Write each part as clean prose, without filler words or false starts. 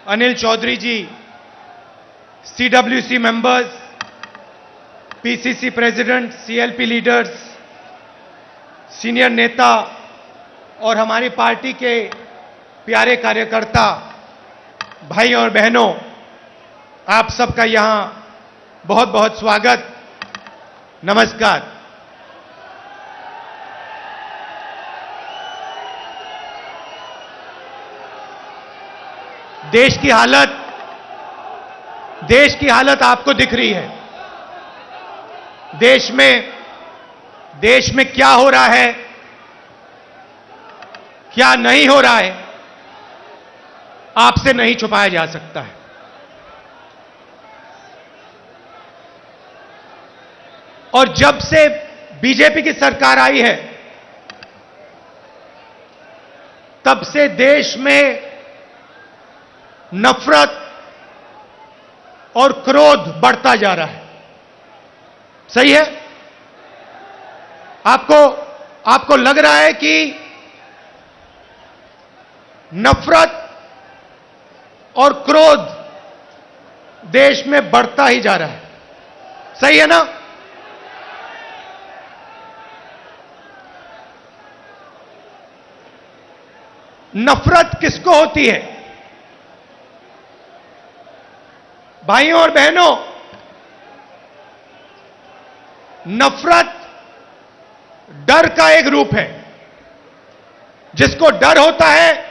अनिल चौधरी जी, CWC members, PCC president, CLP leaders, senior नेता और हमारी पार्टी के प्यारे कार्यकर्ता भाई और बहनों, आप सबका यहां बहुत बहुत स्वागत, नमस्कार। देश की हालत आपको दिख रही है। देश में क्या हो रहा है, क्या नहीं हो रहा है, आपसे नहीं छुपाया जा सकता है। और जब से बीजेपी की सरकार आई है, तब से देश में नफरत और क्रोध बढ़ता जा रहा है। सही है? आपको लग रहा है कि नफरत और क्रोध देश में बढ़ता ही जा रहा है। सही है ना? नफरत किसको होती है? भाइयों और बहनों, नफरत डर का एक रूप है। जिसको डर होता है,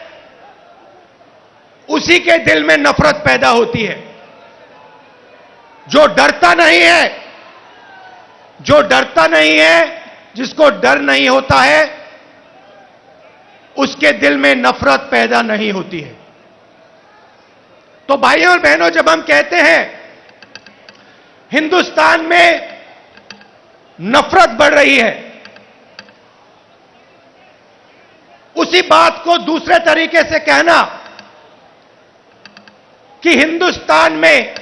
उसी के दिल में नफरत पैदा होती है। जो डरता नहीं है, जिसको डर नहीं होता है, उसके दिल में नफरत पैदा नहीं होती है। तो भाइयों और बहनों, जब हम कहते हैं हिंदुस्तान में नफरत बढ़ रही है, उसी बात को दूसरे तरीके से कहना कि हिंदुस्तान में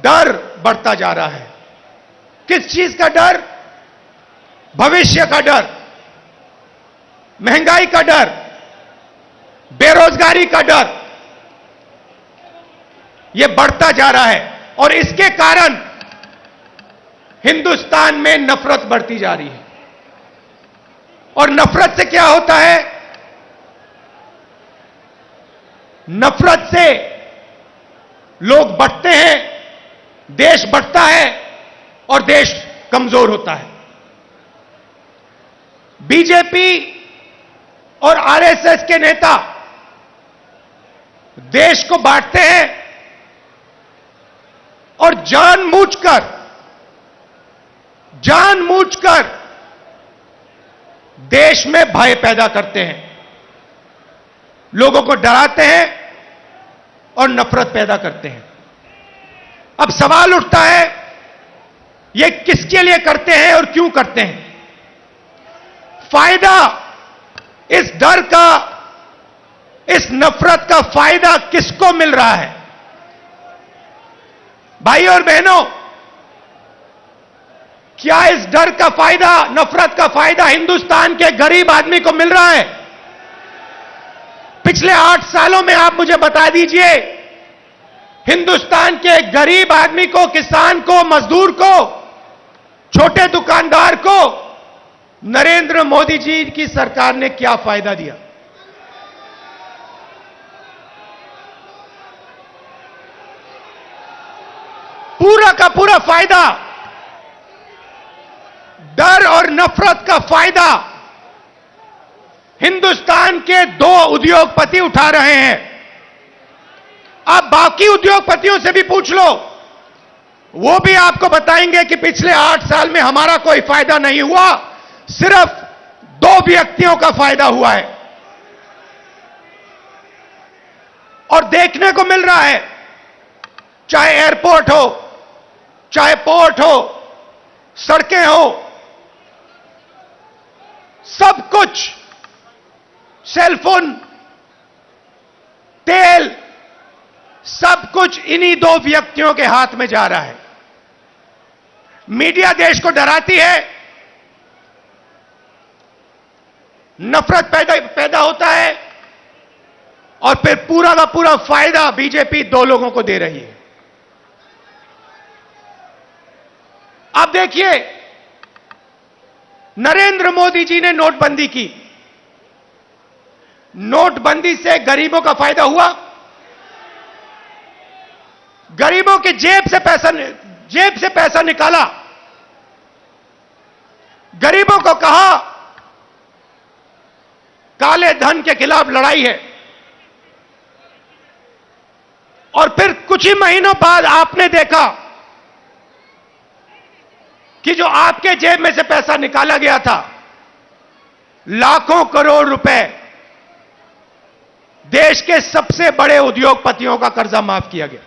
डर बढ़ता जा रहा है। किस चीज का डर? भविष्य का डर, महंगाई का डर, बेरोजगारी का डर, यह बढ़ता जा रहा है। और इसके कारण हिंदुस्तान में नफरत बढ़ती जा रही है। और नफरत से क्या होता है? नफरत से लोग बढ़ते हैं, देश बढ़ता है और देश कमजोर होता है। बीजेपी और आरएसएस के नेता देश को बांटते हैं और जानबूझकर देश में भय पैदा करते हैं, लोगों को डराते हैं और नफरत पैदा करते हैं। अब सवाल उठता है, ये किसके लिए करते हैं और क्यों करते हैं? फायदा इस डर का, इस नफरत का फायदा किसको मिल रहा है? भाइयों और बहनों, क्या इस डर का फायदा, नफरत का फायदा हिंदुस्तान के गरीब आदमी को मिल रहा है? पिछले 8 सालों में आप मुझे बता दीजिए, हिंदुस्तान के गरीब आदमी को, किसान को, मजदूर को, छोटे दुकानदार को नरेंद्र मोदी जी की सरकार ने क्या फायदा दिया? पूरा का पूरा फायदा, डर और नफरत का फायदा हिंदुस्तान के 2 उद्योगपति उठा रहे हैं। आप बाकी उद्योगपतियों से भी पूछ लो, वो भी आपको बताएंगे कि पिछले 8 साल में हमारा कोई फायदा नहीं हुआ, सिर्फ 2 व्यक्तियों का फायदा हुआ है। और देखने को मिल रहा है, चाहे एयरपोर्ट हो, चाहे पोर्ट हो, सड़कें हो, सब कुछ, सेलफोन, तेल, सब कुछ इन्हीं 2 व्यक्तियों के हाथ में जा रहा है। मीडिया देश को डराती है, नफरत पैदा होता है और फिर पूरा का पूरा फायदा बीजेपी दो लोगों को दे रही है। अब देखिए, नरेंद्र मोदी जी ने नोटबंदी की। नोटबंदी से गरीबों का फायदा हुआ? गरीबों के जेब से पैसा निकाला। गरीबों को कहा काले धन के खिलाफ लड़ाई है, और फिर कुछ ही महीनों बाद आपने देखा कि जो आपके जेब में से पैसा निकाला गया था, लाखों करोड़ रुपए, देश के सबसे बड़े उद्योगपतियों का कर्जा माफ किया गया।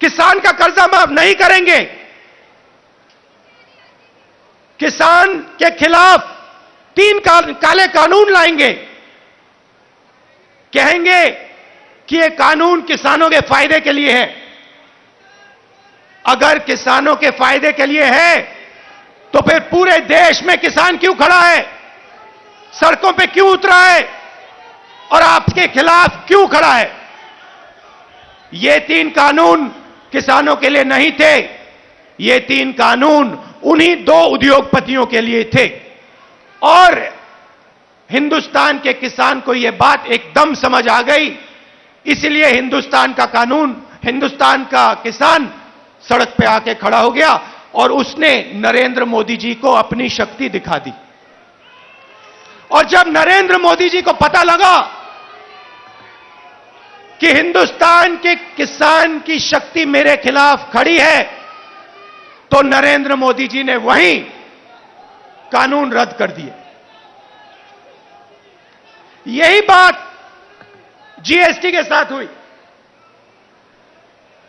किसान का कर्जा माफ नहीं करेंगे। किसान के खिलाफ 3 काले कानून लाएंगे। कहेंगे कि यह कानून किसानों के फायदे के लिए है। अगर किसानों के फायदे के लिए है तो फिर पूरे देश में किसान क्यों खड़ा है, सड़कों पे क्यों उतरा है और आपके खिलाफ क्यों खड़ा है? ये 3 कानून किसानों के लिए नहीं थे। ये 3 कानून उन्हीं 2 उद्योगपतियों के लिए थे। और हिंदुस्तान के किसान को यह बात एकदम समझ आ गई, इसलिए हिंदुस्तान का कानून, हिंदुस्तान का किसान सड़क पे आके खड़ा हो गया और उसने नरेंद्र मोदी जी को अपनी शक्ति दिखा दी। और जब नरेंद्र मोदी जी को पता लगा कि हिंदुस्तान के किसान की शक्ति मेरे खिलाफ खड़ी है, तो नरेंद्र मोदी जी ने वहीं कानून रद्द कर दिए। यही बात जीएसटी के साथ हुई।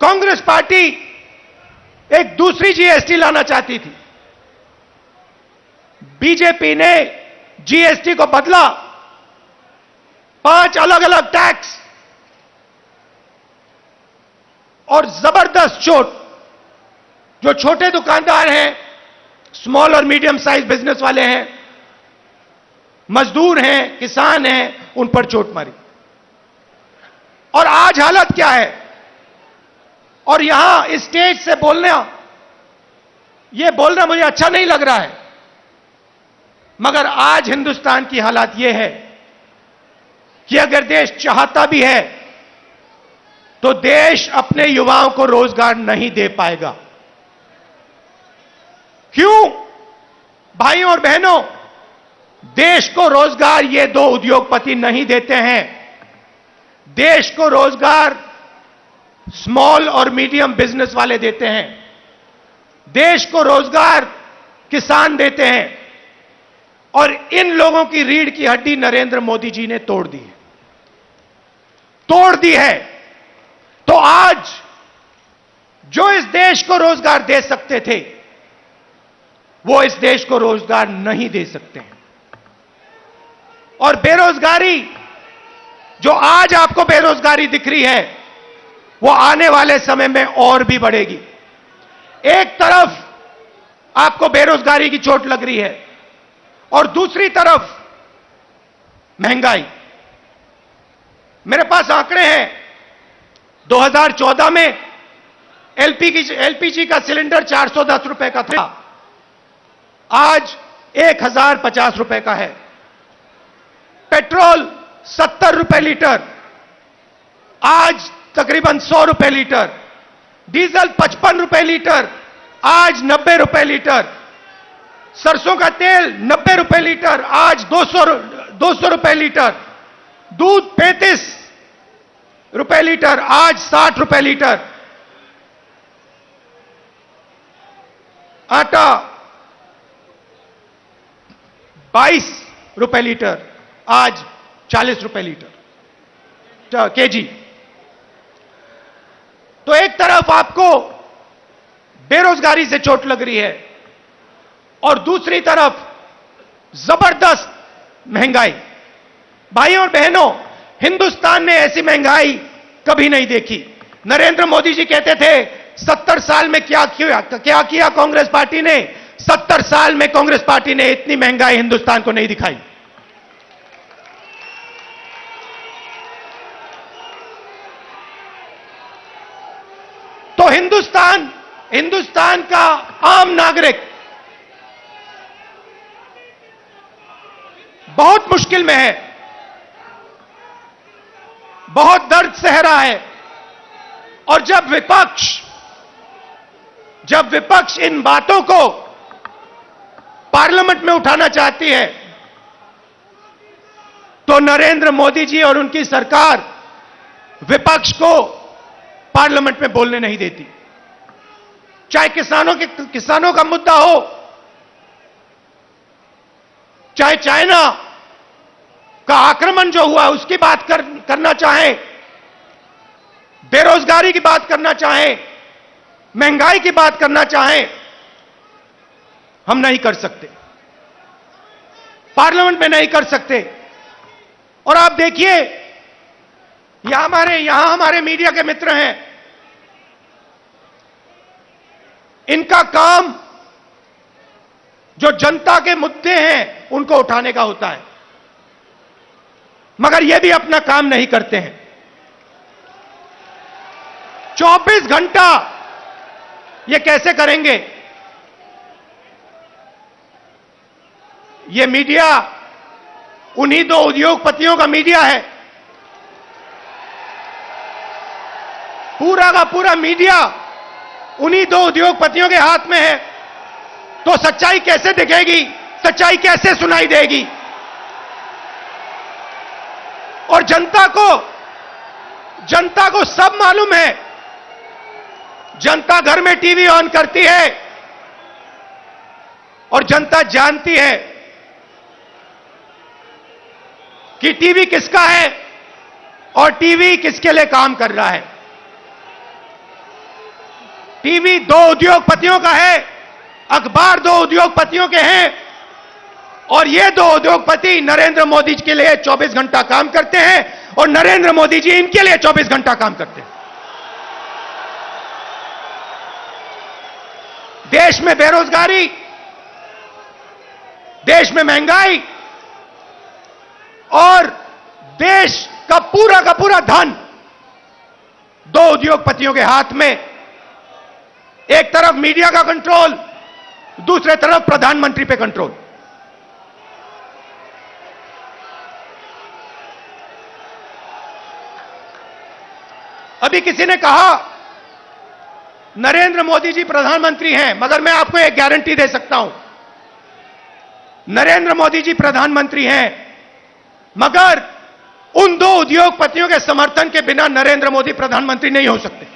कांग्रेस पार्टी एक दूसरी जीएसटी लाना चाहती थी। बीजेपी ने जीएसटी को बदला, 5 अलग अलग टैक्स और जबरदस्त चोट। जो छोटे दुकानदार हैं, स्मॉल और मीडियम साइज बिजनेस वाले हैं, मजदूर हैं, किसान हैं, उन पर चोट मारी। और आज हालत क्या है? और यहां इस स्टेज से बोलना मुझे अच्छा नहीं लग रहा है, मगर आज हिंदुस्तान की हालत यह है कि अगर देश चाहता भी है तो देश अपने युवाओं को रोजगार नहीं दे पाएगा। क्यों? भाइयों और बहनों, देश को रोजगार ये 2 उद्योगपति नहीं देते हैं। देश को रोजगार स्मॉल और मीडियम बिजनेस वाले देते हैं। देश को रोजगार किसान देते हैं। और इन लोगों की रीढ़ की हड्डी नरेंद्र मोदी जी ने तोड़ दी है। तो आज जो इस देश को रोजगार दे सकते थे, वो इस देश को रोजगार नहीं दे सकते हैं। और बेरोजगारी, जो आज आपको बेरोजगारी दिख रही है, वो आने वाले समय में और भी बढ़ेगी। एक तरफ आपको बेरोजगारी की चोट लग रही है और दूसरी तरफ महंगाई। मेरे पास आंकड़े हैं। 2014 में एलपीजी का सिलेंडर 410 रुपए का था, आज 1050 रुपए का है। पेट्रोल 70 रुपए लीटर, आज तकरीबन 100 रुपए लीटर। डीजल 55 रुपए लीटर, आज 90 रुपए लीटर। सरसों का तेल 90 रुपए लीटर, आज 200 रुपए लीटर। दूध 35 रुपए लीटर, आज 60 रुपए लीटर। आटा 22 रुपए लीटर, आज 40 रुपए लीटर केजी। तो एक तरफ आपको बेरोजगारी से चोट लग रही है और दूसरी तरफ जबरदस्त महंगाई। भाइयों और बहनों, हिंदुस्तान ने ऐसी महंगाई कभी नहीं देखी। नरेंद्र मोदी जी कहते थे 70 साल में क्या किया कांग्रेस पार्टी ने? 70 साल में कांग्रेस पार्टी ने इतनी महंगाई हिंदुस्तान को नहीं दिखाई। तो हिंदुस्तान का आम नागरिक बहुत मुश्किल में है, बहुत दर्द सह रहा है। और जब विपक्ष इन बातों को पार्लियामेंट में उठाना चाहती है तो नरेंद्र मोदी जी और उनकी सरकार विपक्ष को पार्लियामेंट में बोलने नहीं देती। चाहे किसानों का मुद्दा हो, चाहे चाइना का आक्रमण जो हुआ उसकी बात करना चाहे, बेरोजगारी की बात करना चाहे, महंगाई की बात करना चाहे, हम नहीं कर सकते, पार्लियामेंट में नहीं कर सकते। और आप देखिए यहां हमारे मीडिया के मित्र हैं, इनका काम जो जनता के मुद्दे हैं उनको उठाने का होता है, मगर ये भी अपना काम नहीं करते हैं। 24 घंटा ये कैसे करेंगे? ये मीडिया उन्हीं दो उद्योगपतियों का मीडिया है, पूरा का पूरा मीडिया उन्हीं दो उद्योगपतियों के हाथ में है। तो सच्चाई कैसे दिखेगी, सच्चाई कैसे सुनाई देगी? और जनता को सब मालूम है। जनता घर में टीवी ऑन करती है और जनता जानती है कि टीवी किसका है और टीवी किसके लिए काम कर रहा है। टीवी दो उद्योगपतियों का है, अखबार दो उद्योगपतियों के हैं, और ये दो उद्योगपति नरेंद्र मोदी जी के लिए 24 घंटा काम करते हैं और नरेंद्र मोदी जी इनके लिए 24 घंटा काम करते हैं। देश में बेरोजगारी, देश में महंगाई और देश का पूरा धन दो उद्योगपतियों के हाथ में। एक तरफ मीडिया का कंट्रोल, दूसरे तरफ प्रधानमंत्री पे कंट्रोल। अभी किसी ने कहा नरेंद्र मोदी जी प्रधानमंत्री हैं, मगर मैं आपको एक गारंटी दे सकता हूं, नरेंद्र मोदी जी प्रधानमंत्री हैं, मगर उन दो उद्योगपतियों के समर्थन के बिना नरेंद्र मोदी प्रधानमंत्री नहीं हो सकते।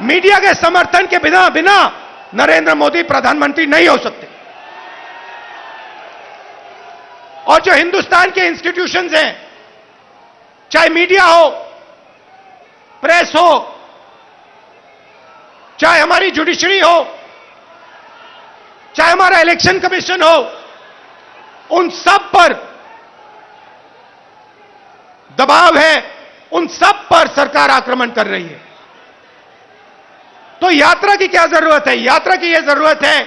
मीडिया के समर्थन के बिना नरेंद्र मोदी प्रधानमंत्री नहीं हो सकते। और जो हिंदुस्तान के इंस्टीट्यूशंस हैं, चाहे मीडिया हो, प्रेस हो, चाहे हमारी जुडिशरी हो, चाहे हमारा इलेक्शन कमीशन हो, उन सब पर दबाव है, उन सब पर सरकार आक्रमण कर रही है। तो यात्रा की क्या जरूरत है? यात्रा की यह जरूरत है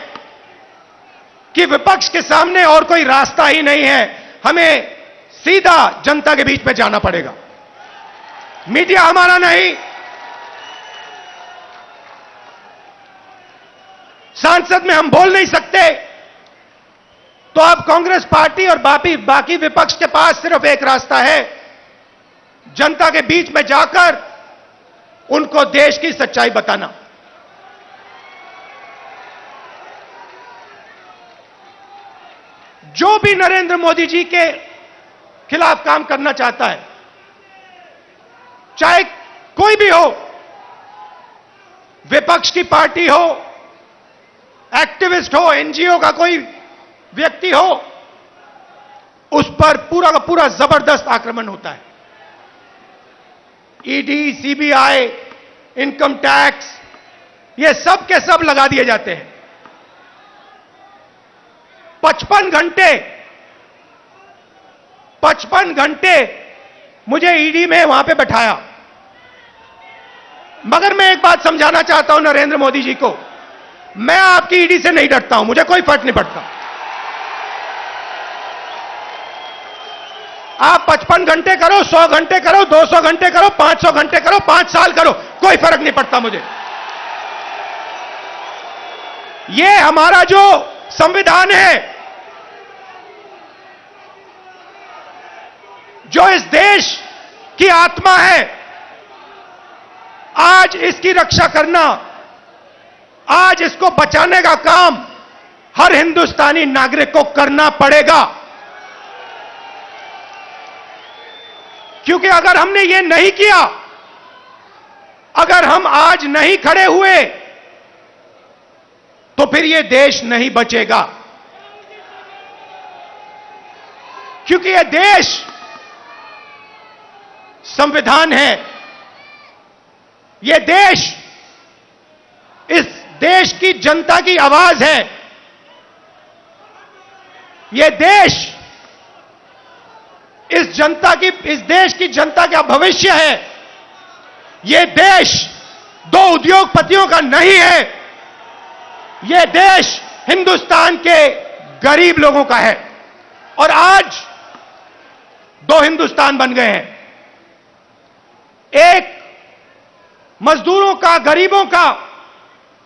कि विपक्ष के सामने और कोई रास्ता ही नहीं है, हमें सीधा जनता के बीच में जाना पड़ेगा। मीडिया हमारा नहीं, सांसद में हम बोल नहीं सकते, तो अब कांग्रेस पार्टी और बाकी विपक्ष के पास सिर्फ एक रास्ता है, जनता के बीच में जाकर उनको देश की सच्चाई बताना। जो भी नरेंद्र मोदी जी के खिलाफ काम करना चाहता है, चाहे कोई भी हो, विपक्ष की पार्टी हो, एक्टिविस्ट हो, एनजीओ का कोई व्यक्ति हो, उस पर पूरा का पूरा जबरदस्त आक्रमण होता है। ईडी, सीबीआई, इनकम टैक्स, ये सब के सब लगा दिए जाते हैं। 55 घंटे मुझे ईडी में वहां पे बैठाया। मगर मैं एक बात समझाना चाहता हूं नरेंद्र मोदी जी को, मैं आपकी ईडी से नहीं डरता हूं, मुझे कोई फर्क नहीं पड़ता। आप 55 घंटे करो, 100 घंटे करो, 200 घंटे करो, 500 घंटे करो, 5 साल करो, कोई कोई फर्क नहीं पड़ता मुझे। ये हमारा जो संविधान है, जो इस देश की आत्मा है, आज इसकी रक्षा करना, आज इसको बचाने का काम हर हिंदुस्तानी नागरिक को करना पड़ेगा। क्योंकि अगर हमने ये नहीं किया, अगर हम आज नहीं खड़े हुए, तो फिर ये देश नहीं बचेगा। क्योंकि ये देश संविधान है, ये देश इस देश की जनता की आवाज है, ये देश इस देश की जनता का भविष्य है। ये देश दो उद्योगपतियों का नहीं है, ये देश हिंदुस्तान के गरीब लोगों का है। और आज दो हिंदुस्तान बन गए हैं, एक मजदूरों का, गरीबों का,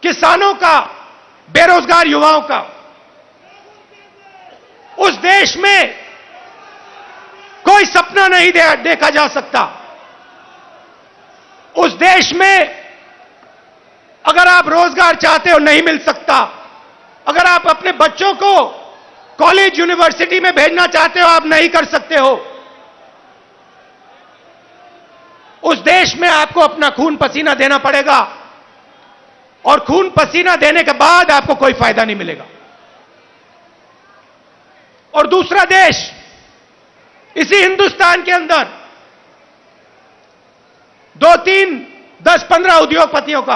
किसानों का, बेरोजगार युवाओं का। उस देश में कोई सपना नहीं देखा जा सकता। उस देश में अगर आप रोजगार चाहते हो नहीं मिल सकता, अगर आप अपने बच्चों को कॉलेज यूनिवर्सिटी में भेजना चाहते हो आप नहीं कर सकते हो। उस देश में आपको अपना खून पसीना देना पड़ेगा, और खून पसीना देने के बाद आपको कोई फायदा नहीं मिलेगा। और दूसरा देश, इसी हिंदुस्तान के अंदर 2, 3, 10, 15 उद्योगपतियों का,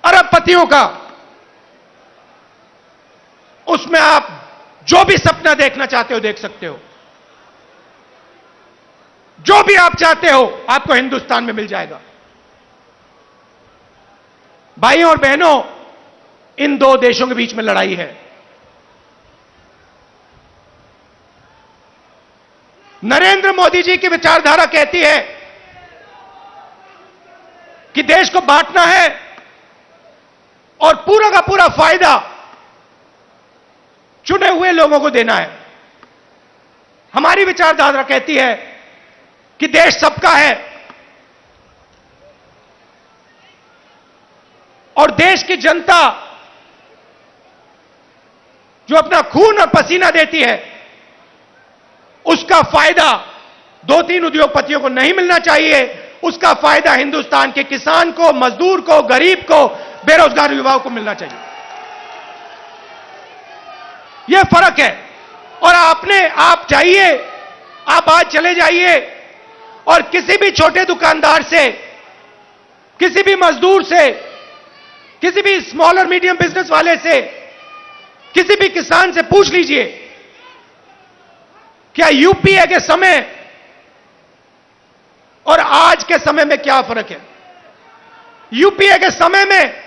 अरबपतियों का, उसमें आप जो भी सपना देखना चाहते हो देख सकते हो। जो भी आप चाहते हो आपको हिंदुस्तान में मिल जाएगा। भाइयों और बहनों, इन दो देशों के बीच में लड़ाई है। नरेंद्र मोदी जी की विचारधारा कहती है कि देश को बांटना है और पूरा का पूरा फायदा चुने हुए लोगों को देना है। हमारी विचारधारा कहती है कि देश सबका है और देश की जनता जो अपना खून और पसीना देती है, उसका फायदा 2-3 उद्योगपतियों को नहीं मिलना चाहिए। उसका फायदा हिंदुस्तान के किसान को, मजदूर को, गरीब को, बेरोजगार युवाओं को मिलना चाहिए। यह फर्क है। और आप चाहिए, आप आज चले जाइए और किसी भी छोटे दुकानदार से, किसी भी मजदूर से, किसी भी स्मॉल और मीडियम बिजनेस वाले से, किसी भी किसान से पूछ लीजिए, क्या यूपीए के समय और आज के समय में क्या फर्क है। यूपीए के समय में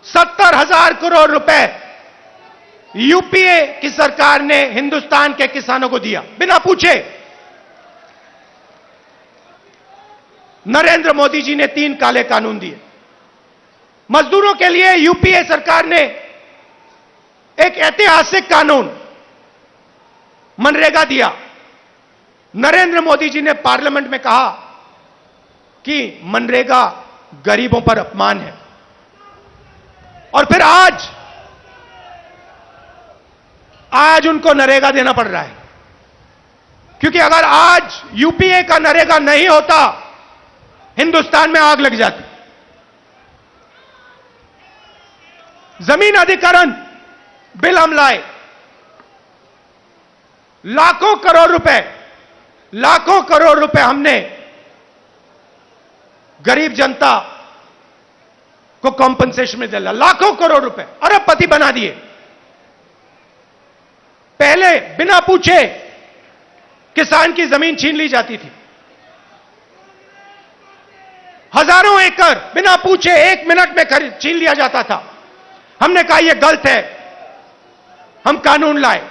70,000 करोड़ रुपए यूपीए की सरकार ने हिंदुस्तान के किसानों को दिया बिना पूछे। नरेंद्र मोदी जी ने 3 काले कानून दिए। मजदूरों के लिए यूपीए सरकार ने एक ऐतिहासिक कानून मनरेगा दिया। नरेंद्र मोदी जी ने पार्लियामेंट में कहा कि मनरेगा गरीबों पर अपमान है। और फिर आज उनको नरेगा देना पड़ रहा है, क्योंकि अगर आज यूपीए का नरेगा नहीं होता, हिंदुस्तान में आग लग जाती। जमीन अधिग्रहण बिल हम लाए, लाखों करोड़ रुपए हमने गरीब जनता को कॉम्पनसेशन में दिला। लाखों करोड़ रुपए, अरबपति बना दिए। पहले बिना पूछे किसान की जमीन छीन ली जाती थी। हजारों एकड़ बिना पूछे 1 मिनट में छीन लिया जाता था। हमने कहा यह गलत है, हम कानून लाए।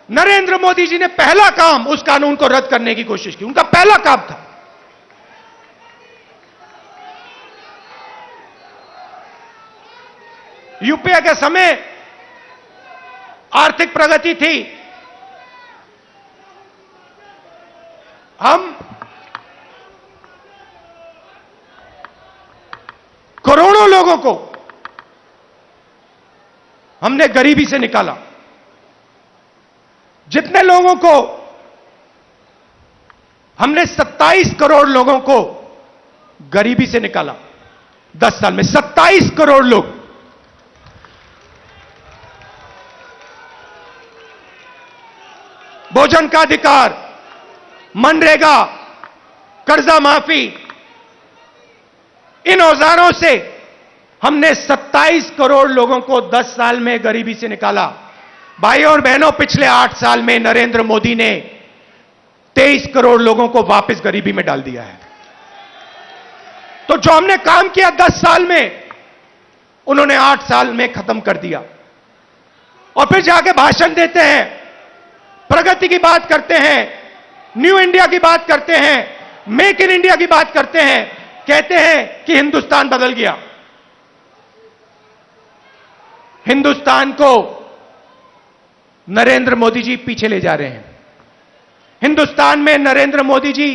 नरेंद्र मोदी जी ने पहला काम उस कानून को रद्द करने की कोशिश की। उनका पहला काम था यूपीए के समय आर्थिक प्रगति थी। हम करोड़ों लोगों को हमने गरीबी से निकाला। जितने लोगों को हमने 27 करोड़ लोगों को गरीबी से निकाला 10 साल में। 27 करोड़ लोग। भोजन का अधिकार, मनरेगा, कर्जा माफी, इन औजारों से हमने 27 करोड़ लोगों को 10 साल में गरीबी से निकाला। भाइयों और बहनों, पिछले 8 साल में नरेंद्र मोदी ने 23 करोड़ लोगों को वापस गरीबी में डाल दिया है। तो जो हमने काम किया 10 साल में, उन्होंने 8 साल में खत्म कर दिया। और फिर जाके भाषण देते हैं, प्रगति की बात करते हैं, न्यू इंडिया की बात करते हैं, मेक इन इंडिया की बात करते हैं, कहते हैं कि हिंदुस्तान बदल गया। हिंदुस्तान को नरेंद्र मोदी जी पीछे ले जा रहे हैं। हिंदुस्तान में नरेंद्र मोदी जी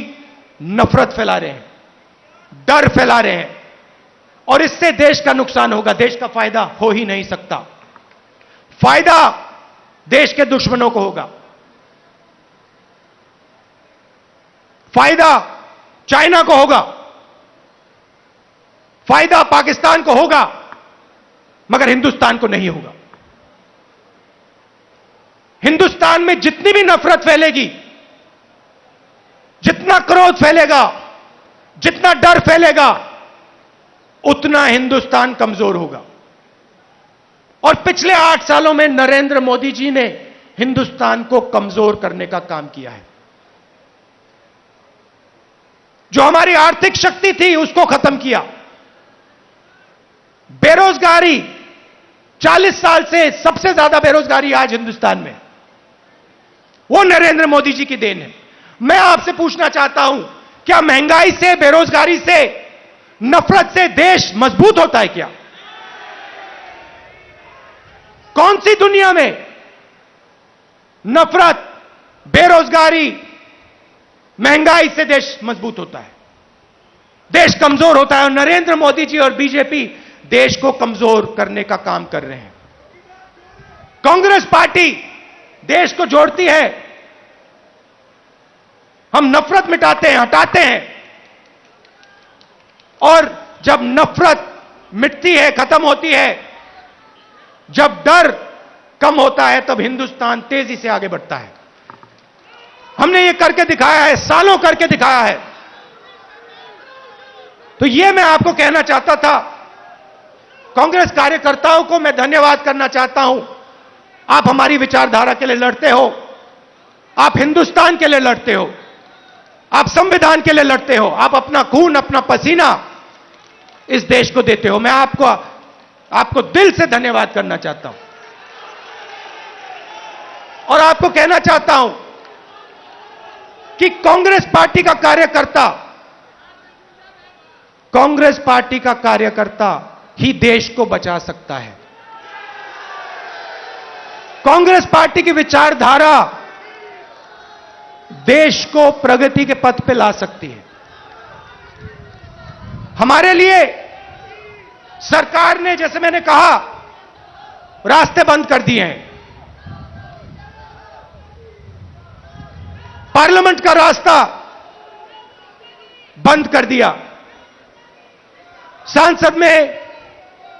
नफरत फैला रहे हैं, डर फैला रहे हैं, और इससे देश का नुकसान होगा। देश का फायदा हो ही नहीं सकता। फायदा देश के दुश्मनों को होगा। फायदा चाइना को होगा, फायदा पाकिस्तान को होगा, मगर हिंदुस्तान को नहीं होगा। हिंदुस्तान में जितनी भी नफरत फैलेगी, जितना क्रोध फैलेगा, जितना डर फैलेगा, उतना हिंदुस्तान कमजोर होगा। और पिछले 8 सालों में नरेंद्र मोदी जी ने हिंदुस्तान को कमजोर करने का काम किया है। जो हमारी आर्थिक शक्ति थी उसको खत्म किया। बेरोजगारी, 40 साल से सबसे ज्यादा बेरोजगारी आज हिंदुस्तान में, वो नरेंद्र मोदी जी की देन है। मैं आपसे पूछना चाहता हूं, क्या महंगाई से, बेरोजगारी से, नफरत से देश मजबूत होता है क्या? कौन सी दुनिया में नफरत, बेरोजगारी, महंगाई से देश मजबूत होता है? देश कमजोर होता है। और नरेंद्र मोदी जी और बीजेपी देश को कमजोर करने का काम कर रहे हैं। कांग्रेस पार्टी देश को जोड़ती है। हम नफरत मिटाते हैं, हटाते हैं, और जब नफरत मिटती है, खत्म होती है, जब डर कम होता है, तब हिंदुस्तान तेजी से आगे बढ़ता है। हमने ये करके दिखाया है, सालों करके दिखाया है। तो ये मैं आपको कहना चाहता था। कांग्रेस कार्यकर्ताओं को मैं धन्यवाद करना चाहता हूं। आप हमारी विचारधारा के लिए लड़ते हो, आप हिंदुस्तान के लिए लड़ते हो, आप संविधान के लिए लड़ते हो, आप अपना खून, अपना पसीना इस देश को देते हो। मैं आपको दिल से धन्यवाद करना चाहता हूं। और आपको कहना चाहता हूं कि कांग्रेस कार्यकर्ता ही देश को बचा सकता है। कांग्रेस पार्टी की विचारधारा देश को प्रगति के पथ पे ला सकती है। हमारे लिए सरकार ने, जैसे मैंने कहा, रास्ते बंद कर दिए हैं। पार्लियामेंट का रास्ता बंद कर दिया। संसद में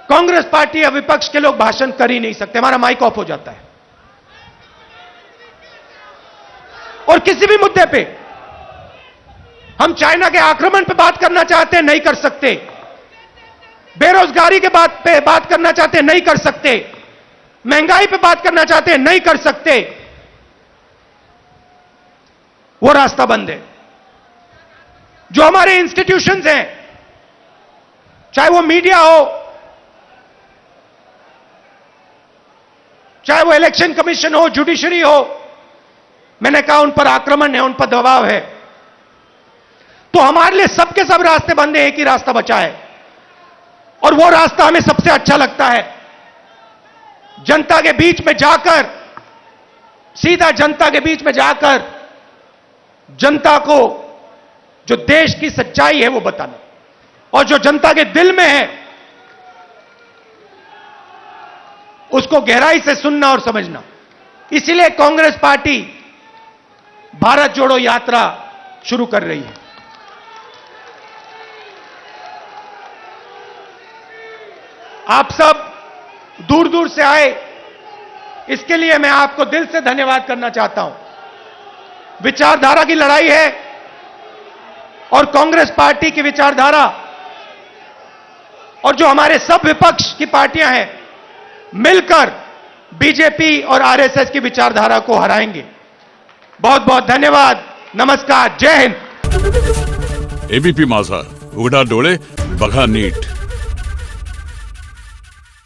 कांग्रेस पार्टी या विपक्ष के लोग भाषण कर ही नहीं सकते, हमारा माइक ऑफ हो जाता है। और किसी भी मुद्दे पे हम चाइना के आक्रमण पे बात करना चाहते हैं, नहीं कर सकते। बेरोजगारी के बात पे बात करना चाहते हैं, नहीं कर सकते। महंगाई पे बात करना चाहते हैं, नहीं कर सकते। वो रास्ता बंद है। जो हमारे इंस्टीट्यूशंस हैं, चाहे वो मीडिया हो, चाहे वो इलेक्शन कमीशन हो, जुडिशरी हो, मैंने कहा उन पर आक्रमण है, उन पर दबाव है। तो हमारे लिए सबके सब रास्ते बंद हैं, एक ही रास्ता बचा है, और वो रास्ता हमें सबसे अच्छा लगता है। जनता के बीच में जाकर, सीधा जनता के बीच में जाकर जनता को जो देश की सच्चाई है वो बताना, और जो जनता के दिल में है उसको गहराई से सुनना और समझना। इसीलिए कांग्रेस पार्टी भारत जोड़ो यात्रा शुरू कर रही है। आप सब दूर दूर से आए, इसके लिए मैं आपको दिल से धन्यवाद करना चाहता हूं। विचारधारा की लड़ाई है और कांग्रेस पार्टी की विचारधारा और जो हमारे सब विपक्ष की पार्टियां हैं मिलकर बीजेपी और आरएसएस की विचारधारा को हराएंगे। बहुत बहुत धन्यवाद। नमस्कार। जय हिंद। एबीपी माझा, उघडा डोळे बघा नीट।